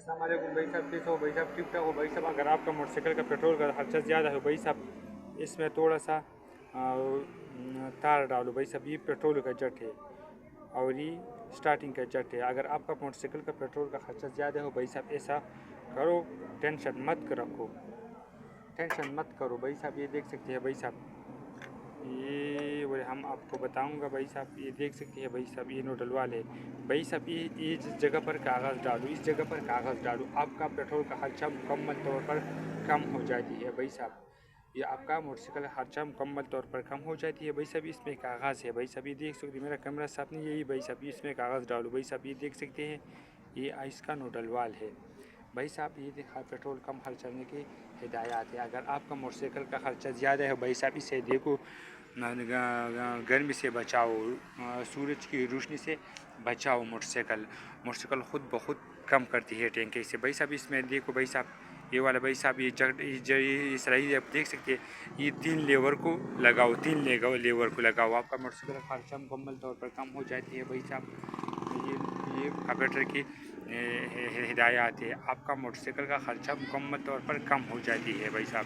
अस्सलाम वालेकुम भाई साहब, कैसे हो भाई साहब? ठीक ठाक हो भाई साहब? अगर आपका मोटरसाइकिल का पेट्रोल का खर्चा ज़्यादा है भाई साहब, इसमें थोड़ा सा तार डालो भाई साहब। ये पेट्रोल का जट है और ये स्टार्टिंग का जट है। अगर आपका मोटरसाइकिल का पेट्रोल का खर्चा ज़्यादा हो भाई साहब, ऐसा करो, टेंशन मत रखो, टेंशन मत करो भाई साहब। ये देख सकते हैं भाई साहब, ये वो हम आपको बताऊंगा भाई साहब। ये देख सकते हैं भाई साहब, ये नोडल वाले भाई साहब, ये जिस जगह पर कागज़ डालो, इस जगह पर कागज़ डालो, आपका पेट्रोल का खर्चा मुकम्मल तौर पर कम हो जाती है भाई साहब। ये आपका मोटरसाइकिल का खर्चा मुकम्मल तौर पर कम हो जाती है भाई साहब। इसमें कागज़ है भाई साहब, ये देख सकते हैं, मेरा कैमरा साथ नहीं, यही भाई साहब, इसमें कागज़ डालो भाई साहब। ये देख सकते हैं, ये इसका नोडल वाल है भाई साहब। ये देखा पेट्रोल कम खर्चने की हिदायत है। अगर आपका मोटरसाइकिल का खर्चा ज़्यादा है भाई साहब, इसे देखो, गर्मी से बचाओ, सूरज की रोशनी से बचाओ। मोटरसाइकिल ख़ुद बहुत कम करती है टैंकी से भाई साहब। इसमें देखो भाई साहब, ये वाला भाई साहब, ये सही आप देख सकते हैं, ये 3 लेवर को लगाओ, 3 लेवर को लगाओ, आपका मोटरसाइकिल का खर्चा मुकम्मल तौर पर कम हो जाती है भाई साहब। ये कार्बोरेटर की हिदायत है, आपका मोटरसाइकिल का खर्चा मुकम्मल तौर पर कम हो जाती है भाई साहब।